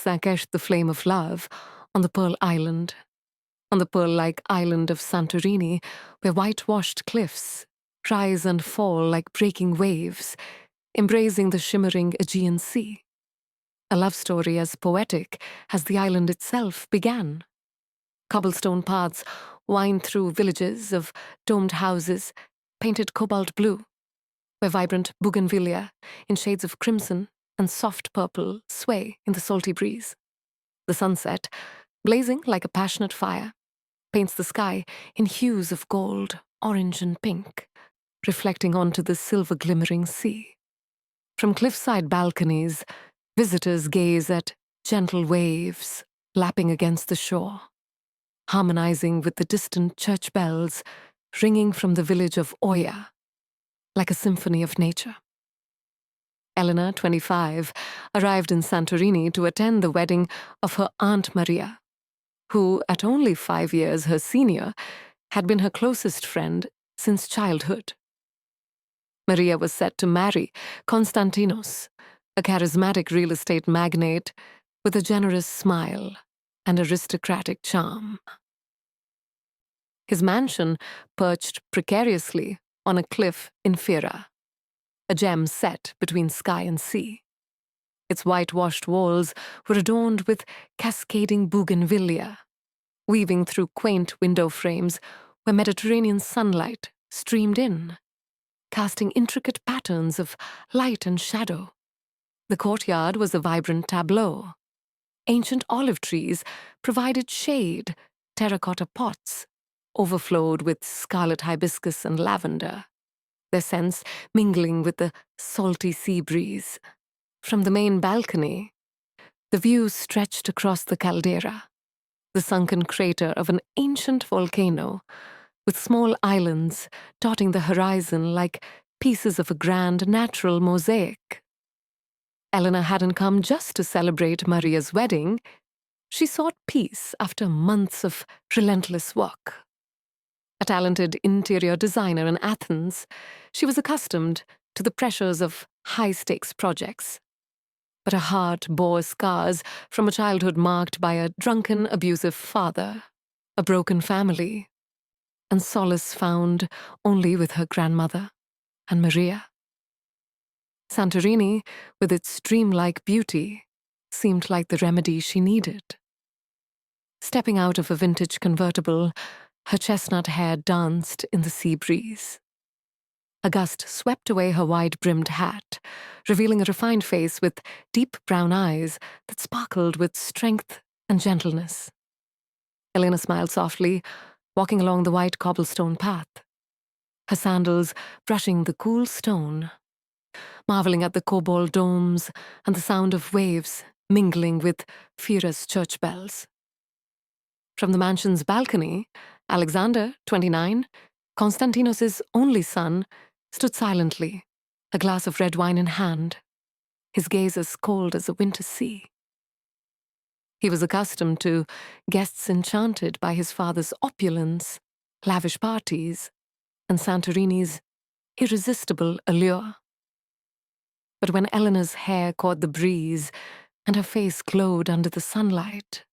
Sankesh, the flame of love, on the Pearl Island, on the pearl-like island of Santorini, where whitewashed cliffs rise and fall like breaking waves, embracing the shimmering Aegean Sea. A love story as poetic as the island itself began. Cobblestone paths wind through villages of domed houses painted cobalt blue, where vibrant bougainvillea in shades of crimson and soft purple sway in the salty breeze. The sunset, blazing like a passionate fire, paints the sky in hues of gold, orange, and pink, reflecting onto the silver-glimmering sea. From cliffside balconies, visitors gaze at gentle waves lapping against the shore, harmonizing with the distant church bells ringing from the village of Oya, like a symphony of nature. Elena, 25, arrived in Santorini to attend the wedding of her Aunt Maria, who, at only 5 years her senior, had been her closest friend since childhood. Maria was set to marry Konstantinos, a charismatic real estate magnate with a generous smile and aristocratic charm. His mansion perched precariously on a cliff in Fira, a gem set between sky and sea. Its whitewashed walls were adorned with cascading bougainvillea, weaving through quaint window frames where Mediterranean sunlight streamed in, casting intricate patterns of light and shadow. The courtyard was a vibrant tableau. Ancient olive trees provided shade, terracotta pots overflowed with scarlet hibiscus and lavender, their scents mingling with the salty sea breeze. From the main balcony, the view stretched across the caldera, the sunken crater of an ancient volcano, with small islands dotting the horizon like pieces of a grand natural mosaic. Elena hadn't come just to celebrate Maria's wedding. She sought peace after months of relentless work. A talented interior designer in Athens, she was accustomed to the pressures of high-stakes projects. But her heart bore scars from a childhood marked by a drunken, abusive father, a broken family, and solace found only with her grandmother and Maria. Santorini, with its dreamlike beauty, seemed like the remedy she needed. Stepping out of a vintage convertible, her chestnut hair danced in the sea breeze. A gust swept away her wide-brimmed hat, revealing a refined face with deep brown eyes that sparkled with strength and gentleness. Elena smiled softly, walking along the white cobblestone path, her sandals brushing the cool stone, marveling at the cobalt domes and the sound of waves mingling with Fira's church bells. From the mansion's balcony, Alexander, 29, Konstantinos' only son, stood silently, a glass of red wine in hand, his gaze as cold as a winter sea. He was accustomed to guests enchanted by his father's opulence, lavish parties, and Santorini's irresistible allure. But when Eleanor's hair caught the breeze and her face glowed under the sunlight,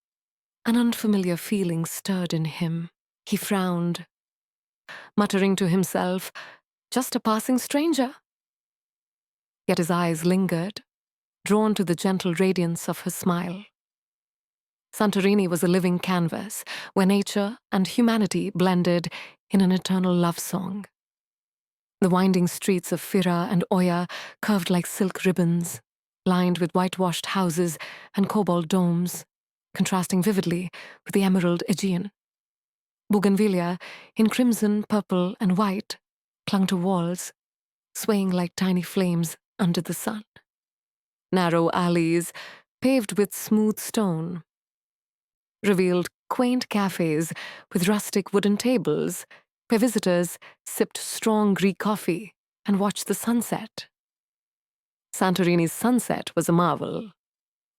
an unfamiliar feeling stirred in him. He frowned, muttering to himself, "Just a passing stranger." Yet his eyes lingered, drawn to the gentle radiance of her smile. Santorini was a living canvas where nature and humanity blended in an eternal love song. The winding streets of Fira and Oya curved like silk ribbons, lined with whitewashed houses and cobalt domes, contrasting vividly with the emerald Aegean. Bougainvillea, in crimson, purple, and white, clung to walls, swaying like tiny flames under the sun. Narrow alleys, paved with smooth stone, revealed quaint cafes with rustic wooden tables where visitors sipped strong Greek coffee and watched the sunset. Santorini's sunset was a marvel,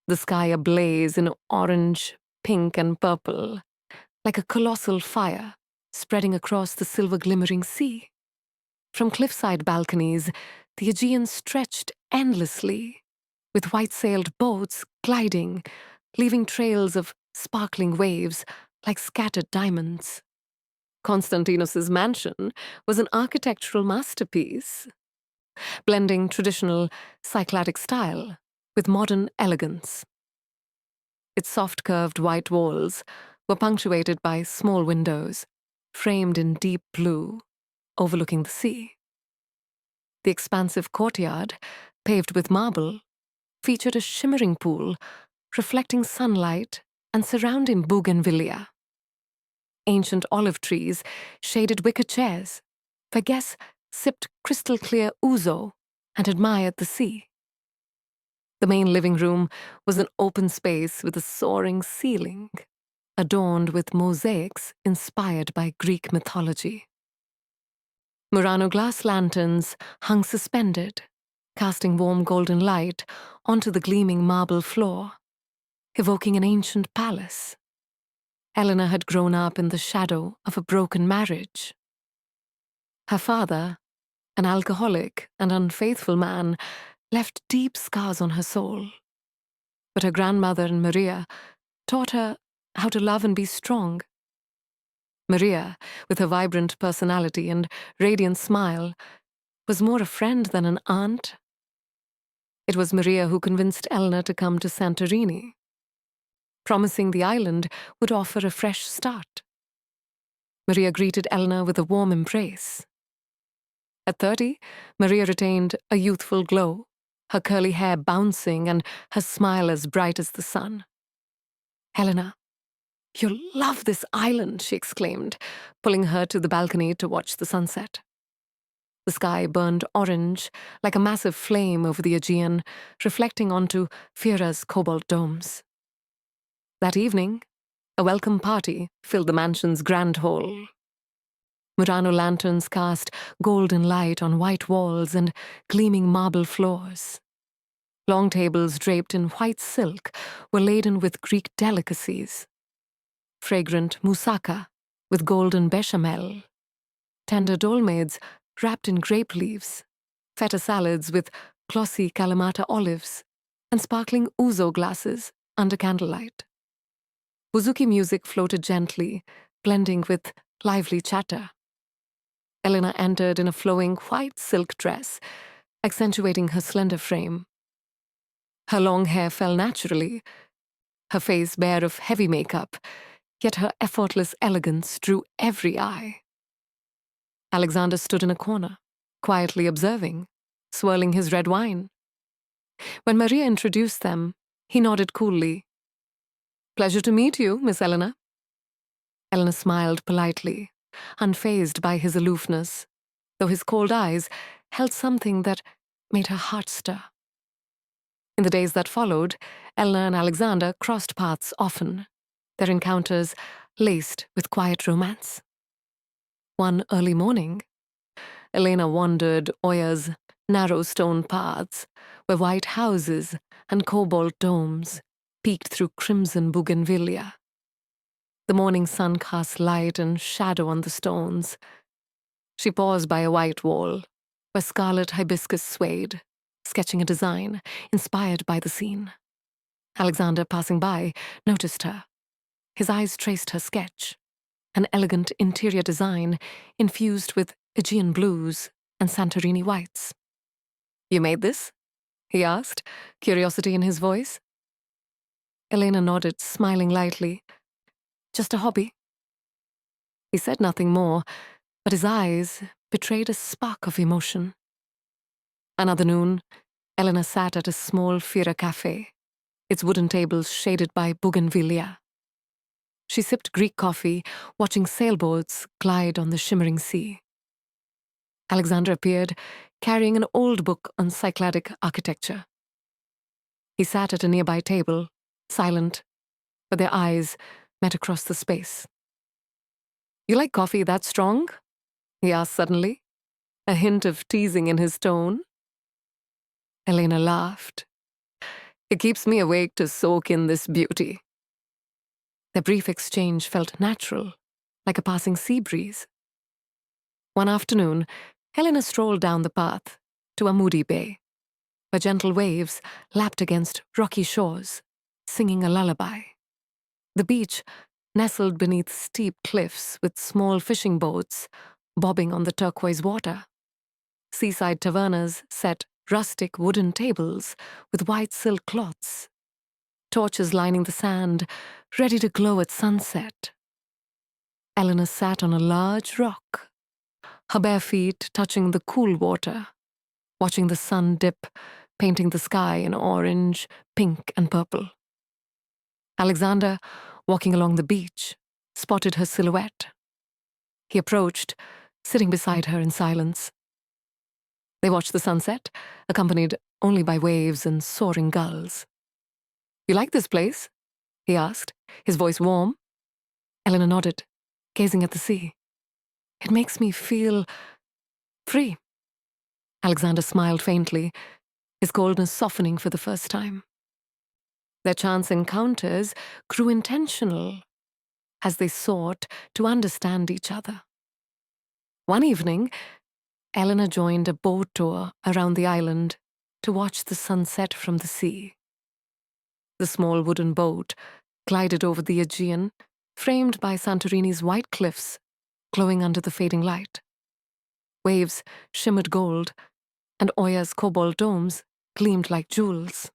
the sky ablaze in orange, pink, and purple, like a colossal fire spreading across the silver-glimmering sea. From cliffside balconies, the Aegean stretched endlessly, with white-sailed boats gliding leaving trails of sparkling waves like scattered diamonds. Konstantinos's mansion was an architectural masterpiece, blending traditional Cycladic style with modern elegance. Its soft curved white walls were punctuated by small windows, framed in deep blue, overlooking the sea. The expansive courtyard, paved with marble, featured a shimmering pool, reflecting sunlight and surrounding bougainvillea. Ancient olive trees shaded wicker chairs, where guests sipped crystal-clear ouzo and admired the sea. The main living room was an open space with a soaring ceiling, adorned with mosaics inspired by Greek mythology. Murano glass lanterns hung suspended, casting warm golden light onto the gleaming marble floor, evoking an ancient palace. Elena had grown up in the shadow of a broken marriage. Her father, an alcoholic and unfaithful man, left deep scars on her soul. But her grandmother and Maria taught her how to love and be strong. Maria, with her vibrant personality and radiant smile, was more a friend than an aunt. It was Maria who convinced Elena to come to Santorini, promising the island would offer a fresh start. Maria greeted Elena with a warm embrace. At 30, Maria retained a youthful glow, her curly hair bouncing and her smile as bright as the sun. "Elena, you'll love this island," she exclaimed, pulling her to the balcony to watch the sunset. The sky burned orange, like a massive flame over the Aegean, reflecting onto Fira's cobalt domes. That evening, a welcome party filled the mansion's grand hall. Murano lanterns cast golden light on white walls and gleaming marble floors. Long tables draped in white silk were laden with Greek delicacies. Fragrant moussaka with golden bechamel, tender dolmades wrapped in grape leaves, feta salads with glossy Kalamata olives, and sparkling ouzo glasses under candlelight. Bouzouki music floated gently, blending with lively chatter. Elena entered in a flowing white silk dress, accentuating her slender frame. Her long hair fell naturally, her face bare of heavy makeup, yet her effortless elegance drew every eye. Alexander stood in a corner, quietly observing, swirling his red wine. When Maria introduced them, he nodded coolly. "Pleasure to meet you, Miss Elena." Elena smiled politely, unfazed by his aloofness, though his cold eyes held something that made her heart stir. In the days that followed, Elena and Alexander crossed paths often, their encounters laced with quiet romance. One early morning, Elena wandered Oya's narrow stone paths, where white houses and cobalt domes peeked through crimson bougainvillea. The morning sun cast light and shadow on the stones. She paused by a white wall, where scarlet hibiscus swayed, sketching a design inspired by the scene. Alexander, passing by, noticed her. His eyes traced her sketch, an elegant interior design infused with Aegean blues and Santorini whites. "You made this?" he asked, curiosity in his voice. Elena nodded, smiling lightly. "Just a hobby." He said nothing more, but his eyes betrayed a spark of emotion. Another noon, Elena sat at a small Fira cafe, its wooden tables shaded by bougainvillea. She sipped Greek coffee, watching sailboats glide on the shimmering sea. Alexander appeared, carrying an old book on Cycladic architecture. He sat at a nearby table, silent, but their eyes met across the space. "You like coffee that strong?" he asked suddenly, a hint of teasing in his tone. Elena laughed. "It keeps me awake to soak in this beauty." Their brief exchange felt natural, like a passing sea breeze. One afternoon, Helena strolled down the path to a moody bay, where gentle waves lapped against rocky shores, singing a lullaby. The beach, nestled beneath steep cliffs with small fishing boats bobbing on the turquoise water. Seaside tavernas set rustic wooden tables with white silk cloths. Torches lining the sand, ready to glow at sunset. Eleanor sat on a large rock, her bare feet touching the cool water, watching the sun dip, painting the sky in orange, pink, and purple. Alexander, walking along the beach, spotted her silhouette. He approached, sitting beside her in silence. They watched the sunset, accompanied only by waves and soaring gulls. "You like this place?" he asked, his voice warm. Eleanor nodded, gazing at the sea. "It makes me feel free." Alexander smiled faintly, his coldness softening for the first time. Their chance encounters grew intentional as they sought to understand each other. One evening, Eleanor joined a boat tour around the island to watch the sunset from the sea. The small wooden boat glided over the Aegean, framed by Santorini's white cliffs, glowing under the fading light. Waves shimmered gold, and Oya's cobalt domes gleamed like jewels.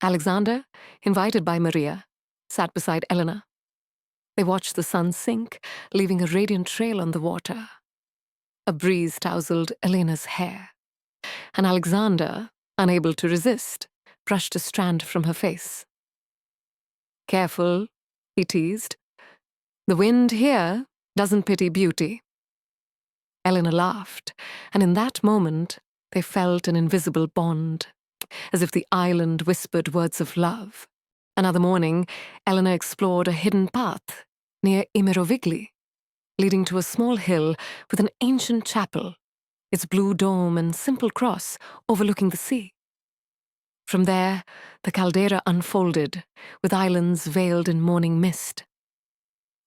Alexander, invited by Maria, sat beside Eleanor. They watched the sun sink, leaving a radiant trail on the water. A breeze tousled Elena's hair, and Alexander, unable to resist, brushed a strand from her face. "Careful," he teased. "The wind here doesn't pity beauty." Eleanor laughed, and in that moment they felt an invisible bond, as if the island whispered words of love. Another morning, Eleanor explored a hidden path near Imirovigli, leading to a small hill with an ancient chapel, its blue dome and simple cross overlooking the sea. From there, the caldera unfolded, with islands veiled in morning mist.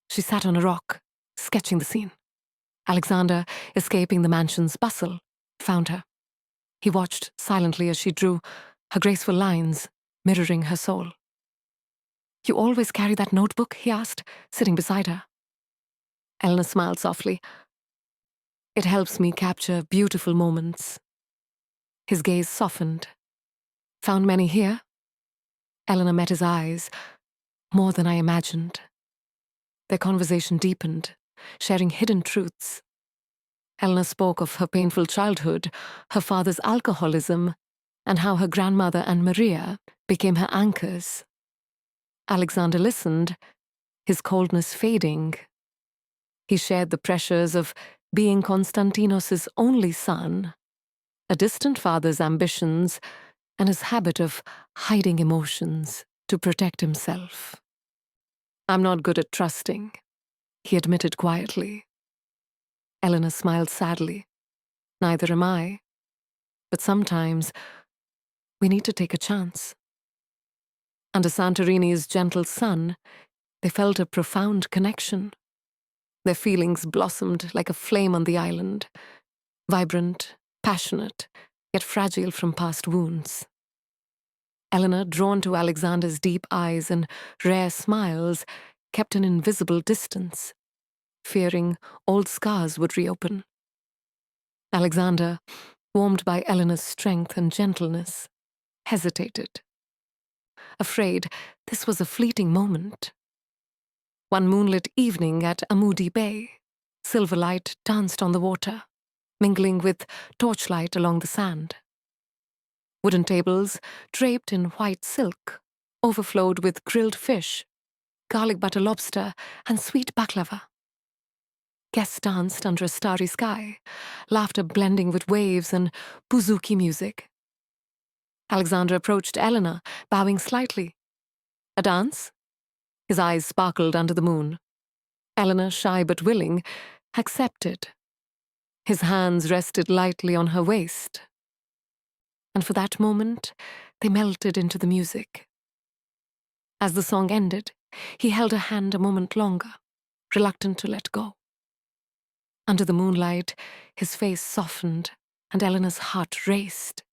She sat on a rock, sketching the scene. Alexander, escaping the mansion's bustle, found her. He watched silently as she drew, her graceful lines mirroring her soul. "You always carry that notebook?" he asked, sitting beside her. Eleanor smiled softly. "It helps me capture beautiful moments." His gaze softened. "Found many here?" Eleanor met his eyes, more than I imagined. Their conversation deepened, sharing hidden truths. Eleanor spoke of her painful childhood, her father's alcoholism, and how her grandmother and Maria became her anchors. Alexander listened, his coldness fading. He shared the pressures of being Konstantinos' only son, a distant father's ambitions, and his habit of hiding emotions to protect himself. "I'm not good at trusting," he admitted quietly. Eleanor smiled sadly. "Neither am I. But sometimes we need to take a chance." Under Santorini's gentle sun, they felt a profound connection. Their feelings blossomed like a flame on the island, vibrant, passionate, yet fragile from past wounds. Eleanor, drawn to Alexander's deep eyes and rare smiles, kept an invisible distance, fearing old scars would reopen. Alexander, warmed by Eleanor's strength and gentleness, hesitated, afraid this was a fleeting moment. One moonlit evening at Amudi Bay, silver light danced on the water, mingling with torchlight along the sand. Wooden tables, draped in white silk, overflowed with grilled fish, garlic butter lobster, and sweet baklava. Guests danced under a starry sky, laughter blending with waves and bouzouki music. Alexander approached Eleanor, bowing slightly. "A dance?" His eyes sparkled under the moon. Eleanor, shy but willing, accepted. His hands rested lightly on her waist. And for that moment, they melted into the music. As the song ended, he held her hand a moment longer, reluctant to let go. Under the moonlight, his face softened, and Eleanor's heart raced.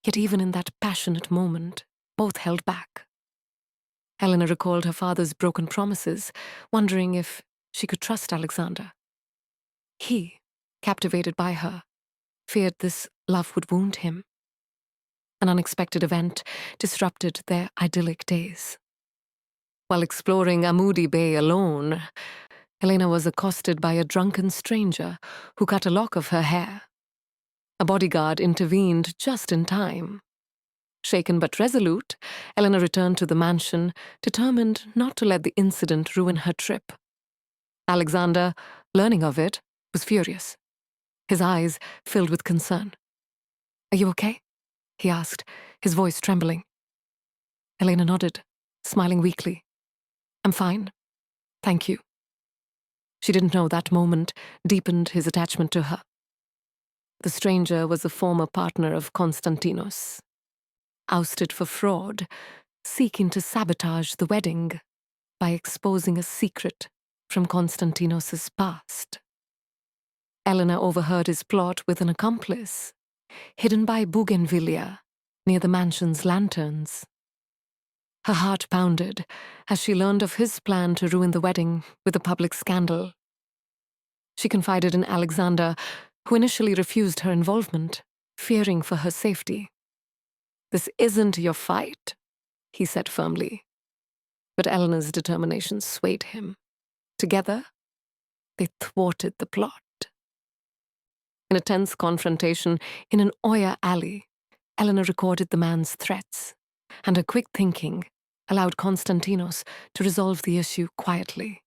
Yet even in that passionate moment, both held back. Elena recalled her father's broken promises, wondering if she could trust Alexander. He, captivated by her, feared this love would wound him. An unexpected event disrupted their idyllic days. While exploring Amudi Bay alone, Elena was accosted by a drunken stranger who cut a lock of her hair. A bodyguard intervened just in time. Shaken but resolute, Elena returned to the mansion, determined not to let the incident ruin her trip. Alexander, learning of it, was furious. His eyes filled with concern. "Are you okay?" he asked, his voice trembling. Elena nodded, smiling weakly. "I'm fine. Thank you." She didn't know that moment deepened his attachment to her. The stranger was a former partner of Konstantinos, ousted for fraud, seeking to sabotage the wedding by exposing a secret from Konstantinos' past. Elena overheard his plot with an accomplice, hidden by bougainvillea near the mansion's lanterns. Her heart pounded as she learned of his plan to ruin the wedding with a public scandal. She confided in Alexander, who initially refused her involvement, fearing for her safety. "This isn't your fight," he said firmly. But Elena's determination swayed him. Together, they thwarted the plot. In a tense confrontation in an Oya alley, Elena recorded the man's threats, and her quick thinking allowed Konstantinos to resolve the issue quietly.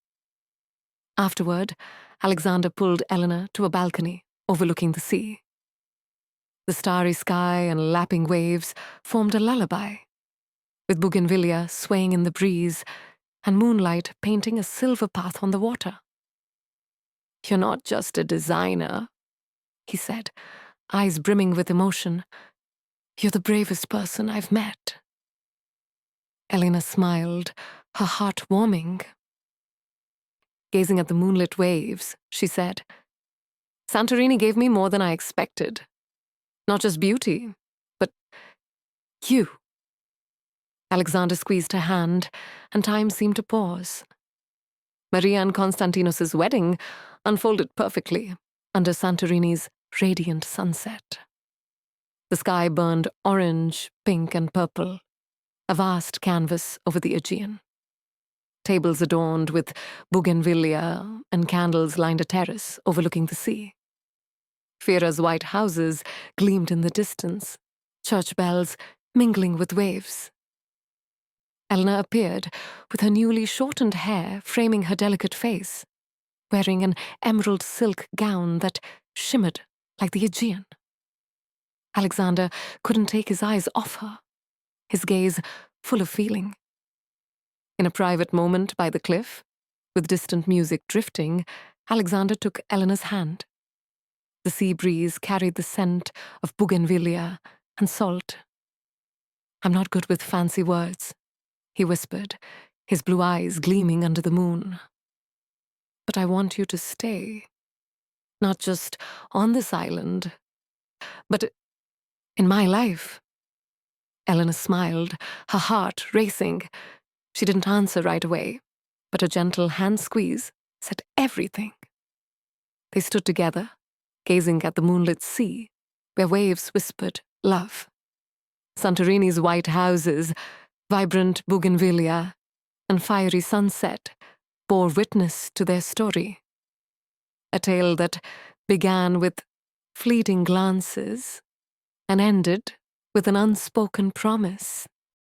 Afterward, Alexander pulled Elena to a balcony overlooking the sea. The starry sky and lapping waves formed a lullaby, with bougainvillea swaying in the breeze and moonlight painting a silver path on the water. "You're not just a designer," he said, eyes brimming with emotion. "You're the bravest person I've met." Elena smiled, her heart warming. Gazing at the moonlit waves, she said, "Santorini gave me more than I expected. Not just beauty, but you." Alexander squeezed her hand, and time seemed to pause. Maria and Konstantinos' wedding unfolded perfectly under Santorini's radiant sunset. The sky burned orange, pink, and purple, a vast canvas over the Aegean. Tables adorned with bougainvillea and candles lined a terrace overlooking the sea. Fira's white houses gleamed in the distance, church bells mingling with waves. Elena appeared, with her newly shortened hair framing her delicate face, wearing an emerald silk gown that shimmered like the Aegean. Alexander couldn't take his eyes off her, his gaze full of feeling. In a private moment by the cliff, with distant music drifting, Alexander took Elena's hand. The sea breeze carried the scent of bougainvillea and salt. "I'm not good with fancy words," he whispered, his blue eyes gleaming under the moon. "But I want you to stay, not just on this island, but in my life." Elena smiled, her heart racing. She didn't answer right away, but a gentle hand squeeze said everything. They stood together, gazing at the moonlit sea, where waves whispered love. Santorini's white houses, vibrant bougainvillea, and fiery sunset bore witness to their story. A tale that began with fleeting glances and ended with an unspoken promise.